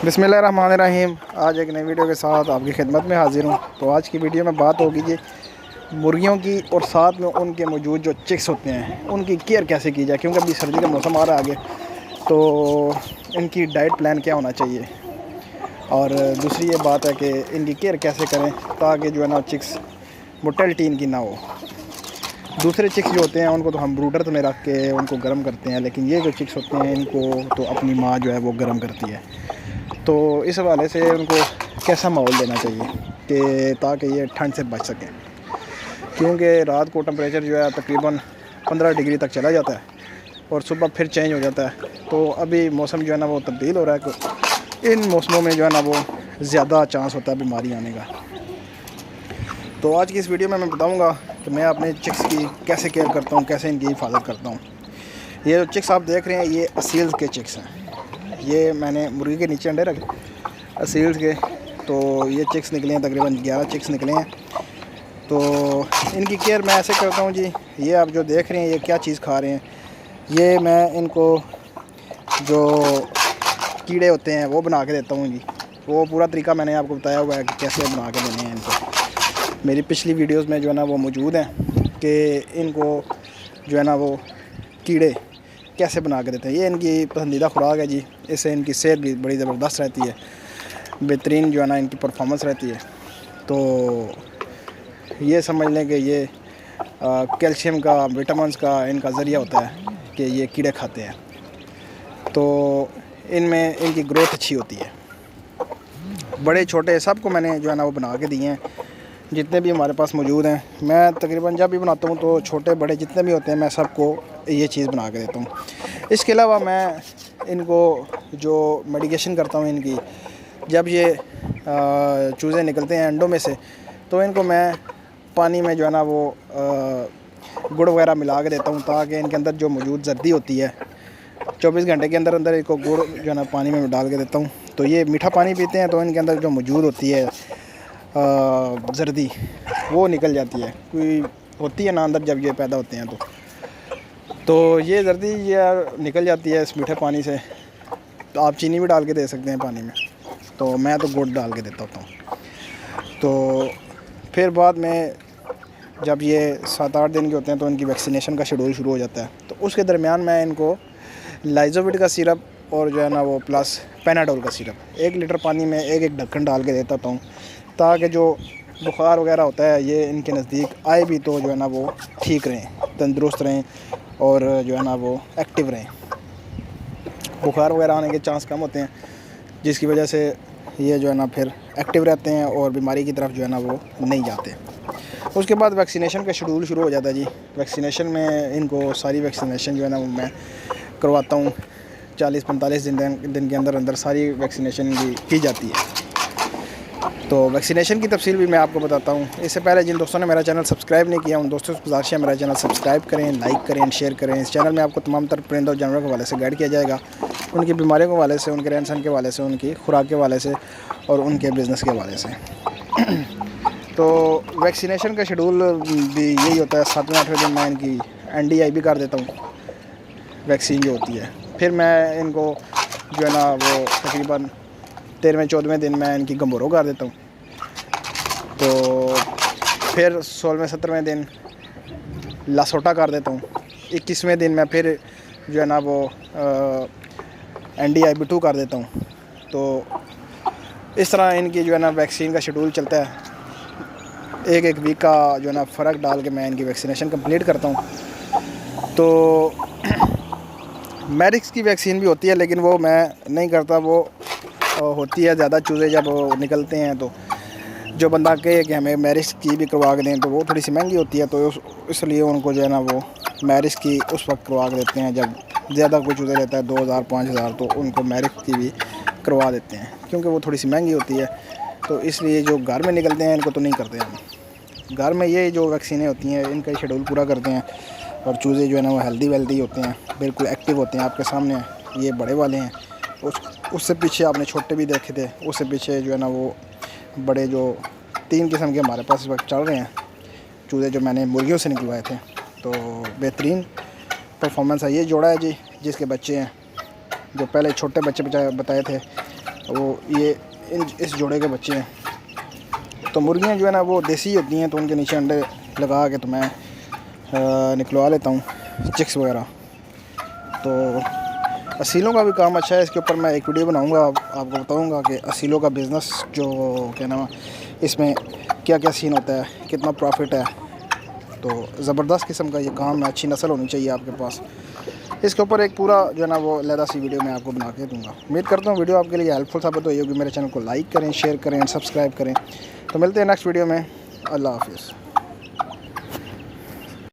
बिस्मिल्लाहिर्रहमानिर्रहीम। आज एक नई वीडियो के साथ आपकी खिदमत में हाजिर हूँ। तो आज की वीडियो में बात होगी जी मुर्गियों की और साथ में उनके मौजूद जो चिक्स होते हैं उनकी केयर कैसे की जाए, क्योंकि अभी सर्दी का मौसम आ रहा है आगे, तो इनकी डाइट प्लान क्या होना चाहिए। और दूसरी ये बात है कि इनकी केयर कैसे करें ताकि जो है ना चिक्स मोर्टेलिटी इनकी ना हो। दूसरे चिक्स जो होते हैं उनको तो हम ब्रूडर में रख के उनको गर्म करते हैं, लेकिन ये जो चिक्स होते हैं इनको तो अपनी माँ जो है वो गर्म करती है। तो इस हवाले से उनको कैसा माहौल देना चाहिए कि ताकि ये ठंड से बच सकें, क्योंकि रात को टेम्परेचर जो है तकरीबन 15 डिग्री तक चला जाता है और सुबह फिर चेंज हो जाता है। तो अभी मौसम जो है ना वो तब्दील हो रहा है, तो इन मौसमों में जो है ना वो ज़्यादा चांस होता है बीमारी आने का। तो आज की इस वीडियो में मैं बताऊंगा कि मैं अपने चिक्स की कैसे केयर करता हूं, कैसे इनकी हिफाजत करता हूं। ये जो चिक्स आप देख रहे हैं ये असील्स के चिक्स हैं। ये मैंने मुर्गी के नीचे अंडे रखे असील्स के, तो ये चिक्स निकले हैं, तकरीबन 11 चिक्स निकले हैं। तो इनकी केयर मैं ऐसे करता हूँ जी। ये आप जो देख रहे हैं ये क्या चीज़ खा रहे हैं, ये मैं इनको जो कीड़े होते हैं वो बना के देता हूँ जी। वो पूरा तरीका मैंने आपको बताया हुआ है कि कैसे बना के देने हैं इनको। मेरी पिछली वीडियोस में जो है ना वो मौजूद हैं कि इनको जो है ना वो कीड़े कैसे बना के देते हैं। ये इनकी पसंदीदा खुराक है जी। इससे इनकी सेहत भी बड़ी ज़बरदस्त रहती है, बेहतरीन जो है ना इनकी परफॉर्मेंस रहती है। तो ये समझ लें कि ये कैल्शियम का, विटामिन्स का इनका ज़रिया होता है कि ये कीड़े खाते हैं, तो इनमें इनकी ग्रोथ अच्छी होती है। बड़े छोटे सबको मैंने जो है ना वो बना के दिए हैं, जितने भी हमारे पास मौजूद हैं। मैं तकरीबन जब भी बनाता हूँ तो छोटे बड़े जितने भी होते हैं मैं सबको ये चीज़ बना के देता हूँ। इसके अलावा मैं इनको जो मेडिकेशन करता हूँ इनकी, जब ये चूज़े निकलते हैं अंडों में से, तो इनको मैं पानी में जो है ना वो गुड़ वगैरह मिला के देता हूँ, ताकि इनके अंदर जो मौजूद जर्दी होती है 24 घंटे के अंदर अंदर इनको गुड़ जो है ना पानी में डाल के देता हूँ। तो ये मीठा पानी पीते हैं, तो इनके अंदर जो मौजूद होती है जर्दी वो निकल जाती है। कोई होती है ना अंदर जब ये पैदा होते हैं तो ये जर्दी ये निकल जाती है इस मीठे पानी से। तो आप चीनी भी डाल के दे सकते हैं पानी में, तो मैं तो गुड़ डाल के देता होता हूँ। तो फिर बाद में जब ये 7-8 दिन के होते हैं तो इनकी वैक्सीनेशन का शेड्यूल शुरू हो जाता है। तो उसके दरमियान मैं इनको लाइजोविट का सिरप और जो है ना वो प्लस पेनाडोल का सिरप 1 लीटर पानी में एक ढक्कन डाल के देता हूँ, ताकि जो बुखार वगैरह होता है ये इनके नज़दीक आए भी तो जो है ना वो ठीक रहें, तंदुरुस्त रहें और जो है ना वो एक्टिव रहें। बुखार वगैरह आने के चांस कम होते हैं, जिसकी वजह से ये जो है ना फिर एक्टिव रहते हैं और बीमारी की तरफ जो है ना वो नहीं जाते। उसके बाद वैक्सीनेशन का शेड्यूल शुरू हो जाता है जी। वैक्सीनेशन में इनको सारी वैक्सीनेशन जो है ना वो मैं करवाता हूँ। 40-45 दिन के अंदर अंदर सारी वैक्सीनेशन की जाती है। तो वैक्सीनेशन की तफसील भी मैं आपको बताता हूँ। इससे पहले जिन दोस्तों ने मेरा चैनल सब्सक्राइब नहीं किया उन दोस्तों से गुजारिश है मेरा चैनल सब्सक्राइब करें, लाइक करें, शेयर करें। इस चैनल में आपको तमाम तर परिंदों और जानवरों के हवाले से गाइड किया जाएगा, उनकी बीमारियों के हवाले से, उनके रहन सहन के हवाले से, उनकी खुराक के हवाले से और उनके बिज़नेस के हवाले से। तो वैक्सीनेशन का शेड्यूल भी यही होता है। 7वें-8वें दिन मैं इनकी NDI भी कर देता हूँ, वैक्सीन जो होती है। फिर मैं इनको जो है ना वो तकरीबन 13वें-14वें दिन मैं इनकी गंबोरो कर देता हूँ। तो फिर 16वें-17वें दिन लासोटा कर देता हूँ। 21वें दिन मैं फिर जो है ना वो NDI-B2 कर देता हूँ। तो इस तरह इनकी जो है ना वैक्सीन का शेड्यूल चलता है। एक वीक का जो है ना फ़र्क डाल के मैं इनकी वैक्सीनेशन कंप्लीट करता हूँ। तो मैरिक्स की वैक्सीन भी होती है, लेकिन वो मैं नहीं करता। वो होती है ज़्यादा चूज़े जब निकलते हैं, तो जो बंदा कहे कि हमें मैरिक्स की भी करवा के दें तो वो थोड़ी सी महंगी होती है। तो इसलिए उनको जो है ना वो मैरिक्स की उस वक्त करवा के देते हैं जब ज़्यादा कोई चूज़े लेता है 2000-5000, तो उनको मैरिक्स की भी करवा देते हैं, क्योंकि वो थोड़ी सी महंगी होती है। तो इसलिए जो घर में निकलते हैं इनको तो नहीं करते हम। घर में ये जो वैक्सीनें होती हैं इनका शेड्यूल पूरा करते हैं, और चूज़े जो है ना वो हेल्दी वेल्दी होते हैं, बिल्कुल एक्टिव होते हैं। आपके सामने ये बड़े वाले हैं, उससे पीछे आपने छोटे भी देखे थे, उससे पीछे जो है ना वो बड़े जो 3 किस्म के हमारे पास इस वक्त चल रहे हैं चूज़े, जो मैंने मुर्गियों से निकलवाए थे। तो बेहतरीन परफॉर्मेंस है। ये जोड़ा है जी जिसके बच्चे हैं, जो पहले छोटे बच्चे बताए थे وہ یہ اس جوڑے کے بچے ہیں. تو مرغیاں جو ہے نا وہ دیسی ہوتی ہیں، تو ان کے نیچے انڈے لگا کے تو میں نکلوا لیتا ہوں چکس وغیرہ. تو اصیلوں کا بھی کام اچھا ہے. اس کے اوپر میں ایک ویڈیو بناؤں گا، آپ کو بتاؤں گا کہ اصیلوں کا بزنس جو کیا نام اس میں کیا کیا سین ہوتا ہے، کتنا پروفٹ ہے. تو زبردست قسم کا یہ کام ہے، اچھی نسل ہونی چاہیے آپ کے پاس. اس کے اوپر ایک پورا جو ہے نا وہ علیحدہ سی ویڈیو میں آپ کو بنا کے دوں گا. امید کرتا ہوں ویڈیو آپ کے لیے ہیلپ فل ثابت ہوئی ہوگی. میرے چینل کو لائک کریں، شیئر کریں، سبسکرائب کریں. تو ملتے ہیں نیکسٹ ویڈیو میں. اللہ حافظ.